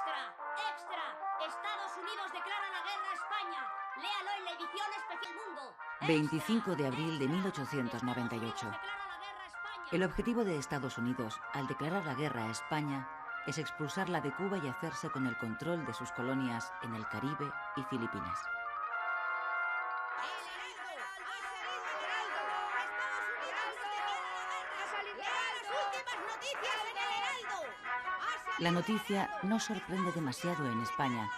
¡Extra! ¡Extra! Estados Unidos declara la guerra a España. Léalo en la edición especial Mundo. 25 de abril de 1898. El objetivo de Estados Unidos, al declarar la guerra a España, es expulsarla de Cuba y hacerse con el control de sus colonias en el Caribe y Filipinas. La noticia no sorprende demasiado en España,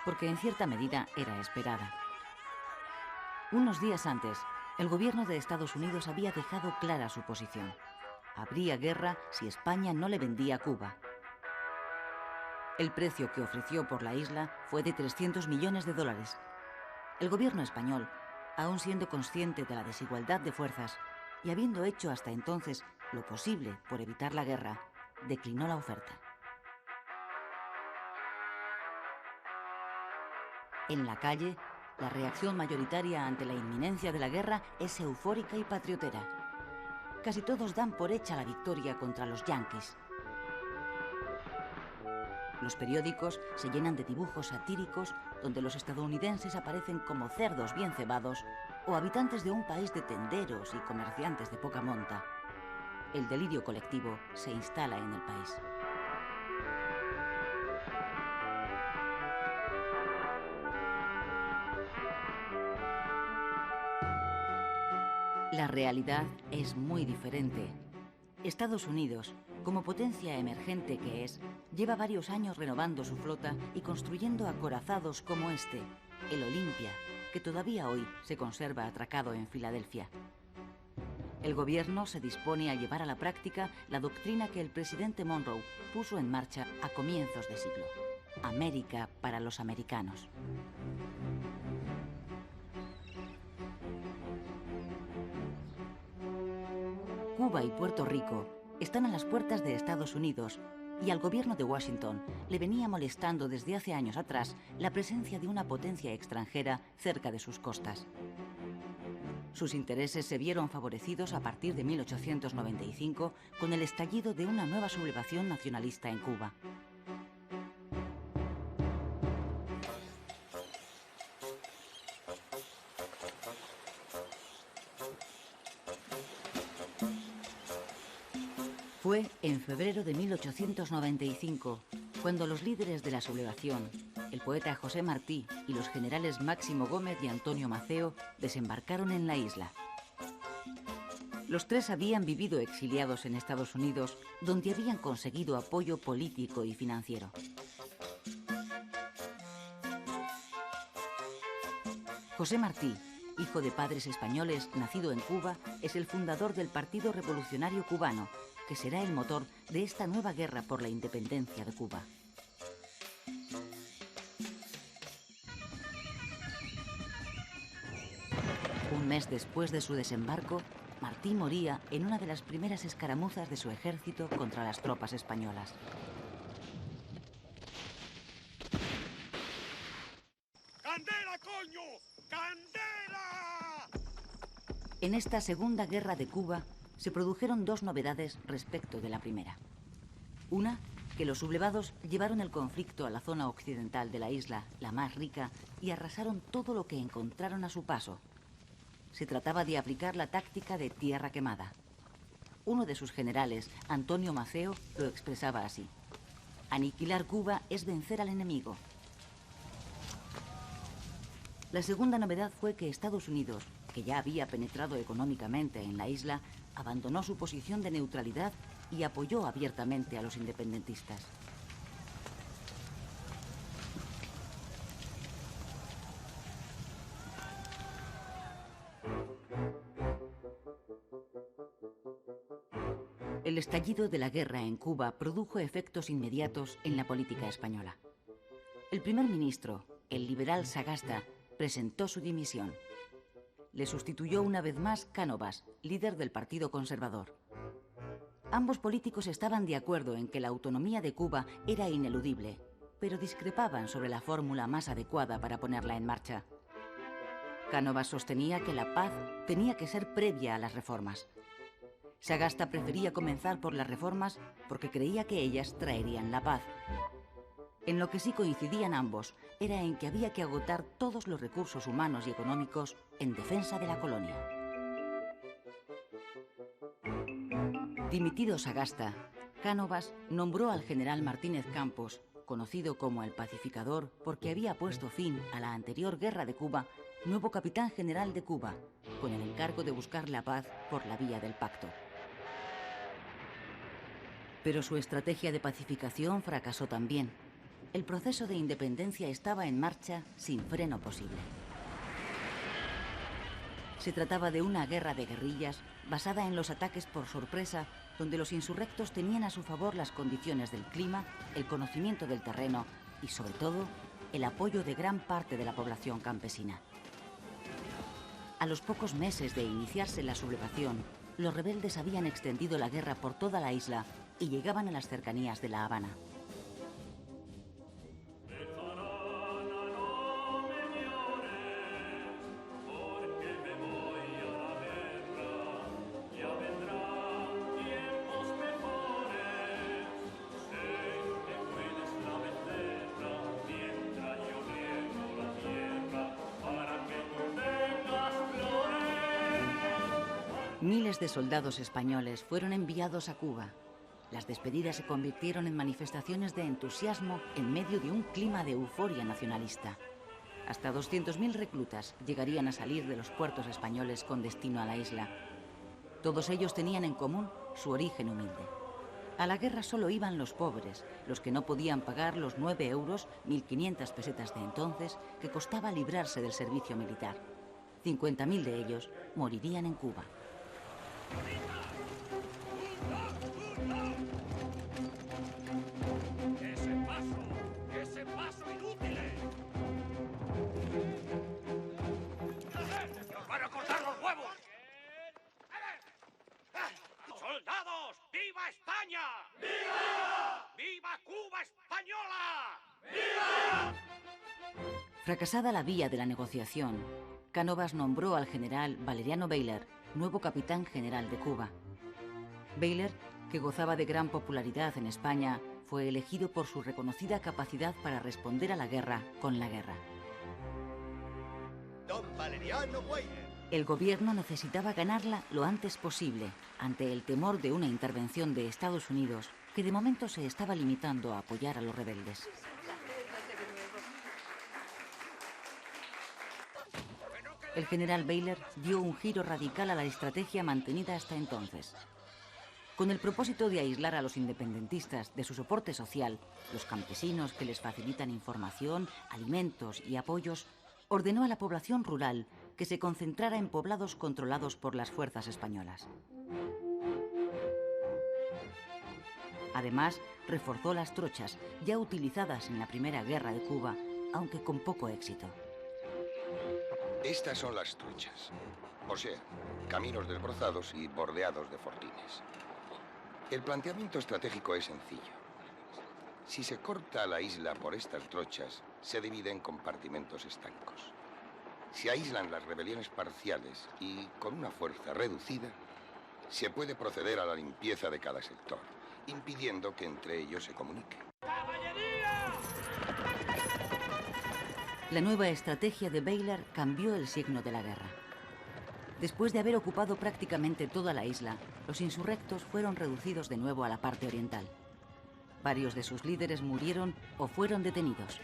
porque en cierta medida era esperada. Unos días antes, el gobierno de Estados Unidos había dejado clara su posición. Habría guerra si España no le vendía Cuba. El precio que ofreció por la isla fue de 300 millones de dólares. El gobierno español, aun siendo consciente de la desigualdad de fuerzas y habiendo hecho hasta entonces lo posible por evitar la guerra, declinó la oferta. En la calle, la reacción mayoritaria ante la inminencia de la guerra es eufórica y patriotera. Casi todos dan por hecha la victoria contra los yanquis. Los periódicos se llenan de dibujos satíricos donde los estadounidenses aparecen como cerdos bien cebados o habitantes de un país de tenderos y comerciantes de poca monta. El delirio colectivo se instala en el país. La realidad es muy diferente. Estados Unidos, como potencia emergente que es, lleva varios años renovando su flota y construyendo acorazados como este, el Olympia, que todavía hoy se conserva atracado en Filadelfia. El gobierno se dispone a llevar a la práctica la doctrina que el presidente Monroe puso en marcha a comienzos de siglo: América para los americanos. Cuba y Puerto Rico están a las puertas de Estados Unidos y al gobierno de Washington le venía molestando desde hace años atrás la presencia de una potencia extranjera cerca de sus costas. Sus intereses se vieron favorecidos a partir de 1895 con el estallido de una nueva sublevación nacionalista en Cuba. Fue en febrero de 1895 cuando los líderes de la sublevación, el poeta José Martí y los generales Máximo Gómez y Antonio Maceo, desembarcaron en la isla. Los tres habían vivido exiliados en Estados Unidos, donde habían conseguido apoyo político y financiero. José Martí, hijo de padres españoles, nacido en Cuba, es el fundador del Partido Revolucionario Cubano, que será el motor de esta nueva guerra por la independencia de Cuba. Un mes después de su desembarco, Martí moría en una de las primeras escaramuzas de su ejército contra las tropas españolas. ¡Candela, coño! ¡Candela! En esta segunda guerra de Cuba se produjeron dos novedades respecto de la primera. Una, que los sublevados llevaron el conflicto a la zona occidental de la isla, la más rica, y arrasaron todo lo que encontraron a su paso. Se trataba de aplicar la táctica de tierra quemada. Uno de sus generales, Antonio Maceo, lo expresaba así: aniquilar Cuba es vencer al enemigo. La segunda novedad fue que Estados Unidos, que ya había penetrado económicamente en la isla, abandonó su posición de neutralidad y apoyó abiertamente a los independentistas. El estallido de la guerra en Cuba produjo efectos inmediatos en la política española. El primer ministro, el liberal Sagasta, presentó su dimisión. Le sustituyó una vez más Cánovas, líder del Partido Conservador. Ambos políticos estaban de acuerdo en que la autonomía de Cuba era ineludible, pero discrepaban sobre la fórmula más adecuada para ponerla en marcha. Cánovas sostenía que la paz tenía que ser previa a las reformas. Sagasta prefería comenzar por las reformas porque creía que ellas traerían la paz. En lo que sí coincidían ambos era en que había que agotar todos los recursos humanos y económicos en defensa de la colonia. Dimitido Sagasta, Cánovas nombró al general Martínez Campos, conocido como el Pacificador porque había puesto fin a la anterior guerra de Cuba, nuevo capitán general de Cuba, con el encargo de buscar la paz por la vía del pacto. Pero su estrategia de pacificación fracasó también. El proceso de independencia estaba en marcha sin freno posible. Se trataba de una guerra de guerrillas basada en los ataques por sorpresa, donde los insurrectos tenían a su favor las condiciones del clima, el conocimiento del terreno y, sobre todo, el apoyo de gran parte de la población campesina. A los pocos meses de iniciarse la sublevación, los rebeldes habían extendido la guerra por toda la isla y llegaban a las cercanías de La Habana. Miles de soldados españoles fueron enviados a Cuba. Las despedidas se convirtieron en manifestaciones de entusiasmo en medio de un clima de euforia nacionalista. Hasta 200.000 reclutas llegarían a salir de los puertos españoles con destino a la isla. Todos ellos tenían en común su origen humilde. A la guerra solo iban los pobres, los que no podían pagar los 9 euros, 1.500 pesetas de entonces, que costaba librarse del servicio militar. 50.000 de ellos morirían en Cuba. ¡Ese paso inútiles! ¡Nos van a cortar los huevos! ¡Soldados! ¡Viva España! ¡Viva! ¡Viva Cuba española! ¡Viva! Fracasada la vía de la negociación, Cánovas nombró al general Valeriano Bayler nuevo capitán general de Cuba. Bayler, que gozaba de gran popularidad en España, fue elegido por su reconocida capacidad para responder a la guerra con la guerra. Don Valeriano Bayler. El gobierno necesitaba ganarla lo antes posible, ante el temor de una intervención de Estados Unidos, que de momento se estaba limitando a apoyar a los rebeldes. El general Bayler dio un giro radical a la estrategia mantenida hasta entonces. Con el propósito de aislar a los independentistas de su soporte social, los campesinos que les facilitan información, alimentos y apoyos, ordenó a la población rural que se concentrara en poblados controlados por las fuerzas españolas. Además, reforzó las trochas ya utilizadas en la Primera Guerra de Cuba, aunque con poco éxito. Estas son las truchas, o sea, caminos desbrozados y bordeados de fortines. El planteamiento estratégico es sencillo. Si se corta la isla por estas trochas, se divide en compartimentos estancos. Se aíslan las rebeliones parciales y, con una fuerza reducida, se puede proceder a la limpieza de cada sector, impidiendo que entre ellos se comunique. La nueva estrategia de Bayler cambió el signo de la guerra. Después de haber ocupado prácticamente toda la isla, los insurrectos fueron reducidos de nuevo a la parte oriental. Varios de sus líderes murieron o fueron detenidos.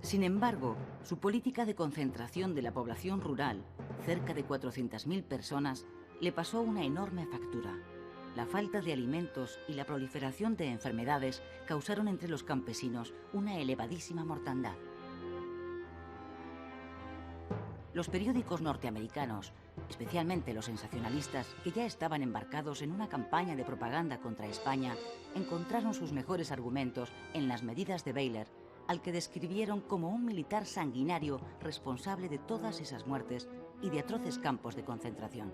Sin embargo, su política de concentración de la población rural, cerca de 400.000 personas, le pasó una enorme factura. La falta de alimentos y la proliferación de enfermedades causaron entre los campesinos una elevadísima mortandad. Los periódicos norteamericanos, especialmente los sensacionalistas, que ya estaban embarcados en una campaña de propaganda contra España, encontraron sus mejores argumentos en las medidas de Bayler, al que describieron como un militar sanguinario responsable de todas esas muertes y de atroces campos de concentración.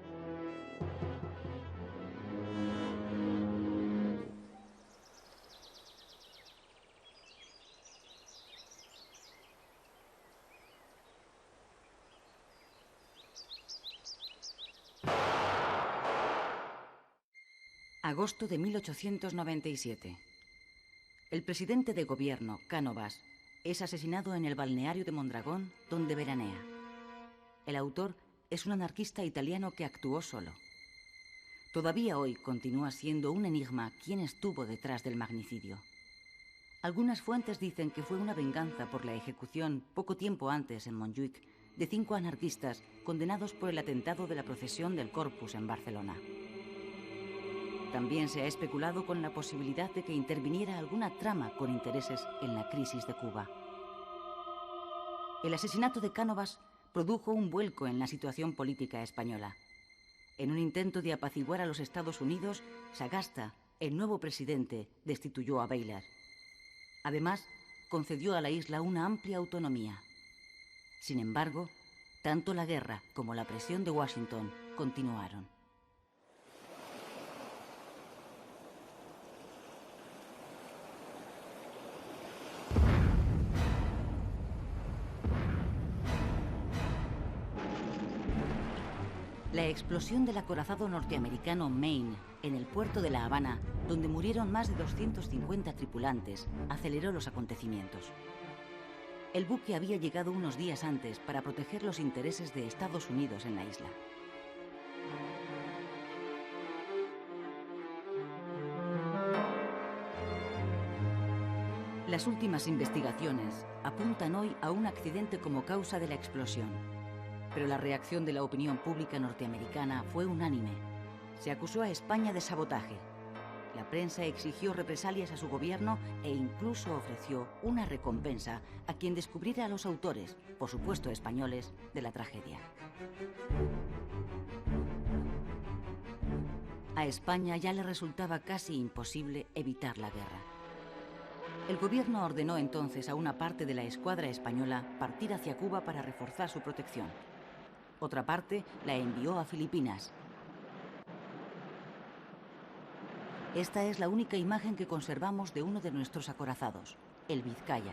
Agosto de 1897. El presidente de gobierno, Cánovas, es asesinado en el balneario de Mondragón, donde veranea. El autor es un anarquista italiano que actuó solo. Todavía hoy continúa siendo un enigma quién estuvo detrás del magnicidio. Algunas fuentes dicen que fue una venganza por la ejecución, poco tiempo antes en Montjuïc, de 5 anarquistas condenados por el atentado de la procesión del Corpus en Barcelona. También se ha especulado con la posibilidad de que interviniera alguna trama con intereses en la crisis de Cuba. El asesinato de Cánovas produjo un vuelco en la situación política española. En un intento de apaciguar a los Estados Unidos, Sagasta, el nuevo presidente, destituyó a Baylor. Además, concedió a la isla una amplia autonomía. Sin embargo, tanto la guerra como la presión de Washington continuaron. La explosión del acorazado norteamericano Maine en el puerto de La Habana, donde murieron más de 250 tripulantes, aceleró los acontecimientos. El buque había llegado unos días antes para proteger los intereses de Estados Unidos en la isla. Las últimas investigaciones apuntan hoy a un accidente como causa de la explosión. Pero la reacción de la opinión pública norteamericana fue unánime. Se acusó a España de sabotaje. La prensa exigió represalias a su gobierno e incluso ofreció una recompensa a quien descubriera a los autores, por supuesto españoles, de la tragedia. A España ya le resultaba casi imposible evitar la guerra. El gobierno ordenó entonces a una parte de la escuadra española partir hacia Cuba para reforzar su protección. Otra parte la envió a Filipinas. Esta es la única imagen que conservamos de uno de nuestros acorazados, el Vizcaya.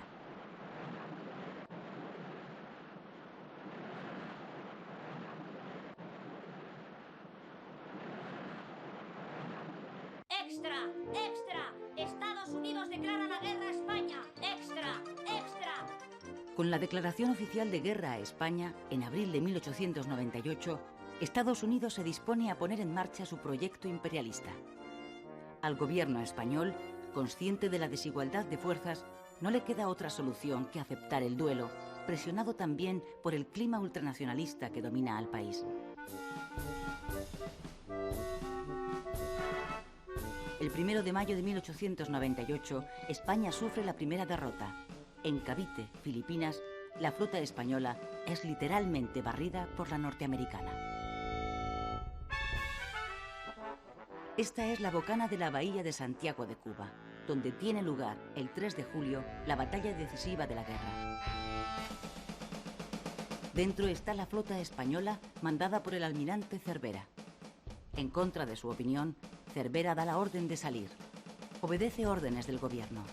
¡Extra! ¡Extra! ¡Estados Unidos declara la guerra a España! ¡Extra! ¡Extra! Con la declaración oficial de guerra a España, en abril de 1898, Estados Unidos se dispone a poner en marcha su proyecto imperialista. Al gobierno español, consciente de la desigualdad de fuerzas, no le queda otra solución que aceptar el duelo, presionado también por el clima ultranacionalista que domina al país. El 1 de mayo de 1898, España sufre la primera derrota. En Cavite, Filipinas, la flota española es literalmente barrida por la norteamericana. Esta es la bocana de la bahía de Santiago de Cuba, donde tiene lugar, el 3 de julio, la batalla decisiva de la guerra. Dentro está la flota española mandada por el almirante Cervera. En contra de su opinión, Cervera da la orden de salir. Obedece órdenes del gobierno.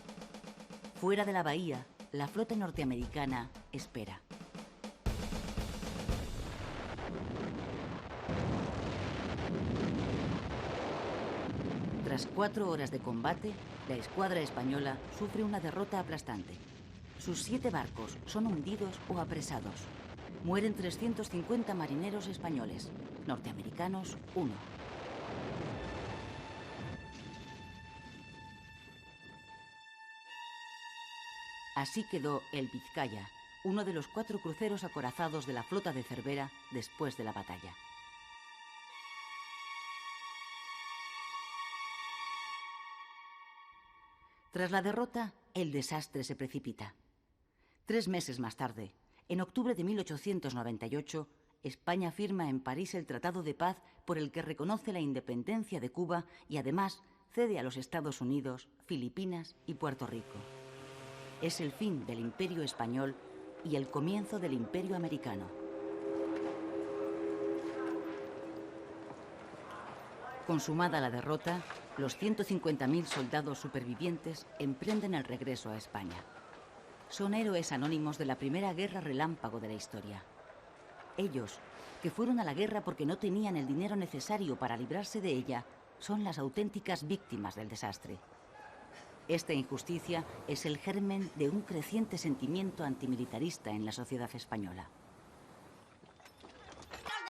Fuera de la bahía, la flota norteamericana espera. Tras 4 horas de combate, la escuadra española sufre una derrota aplastante. Sus 7 barcos son hundidos o apresados. Mueren 350 marineros españoles, norteamericanos 1. Así quedó el Vizcaya, uno de los 4 cruceros acorazados de la flota de Cervera después de la batalla. Tras la derrota, el desastre se precipita. 3 meses más tarde, en octubre de 1898, España firma en París el Tratado de Paz por el que reconoce la independencia de Cuba y además cede a los Estados Unidos, Filipinas y Puerto Rico. Es el fin del Imperio español y el comienzo del Imperio americano. Consumada la derrota, los 150.000 soldados supervivientes emprenden el regreso a España. Son héroes anónimos de la primera guerra relámpago de la historia. Ellos, que fueron a la guerra porque no tenían el dinero necesario para librarse de ella, son las auténticas víctimas del desastre. Esta injusticia es el germen de un creciente sentimiento antimilitarista en la sociedad española.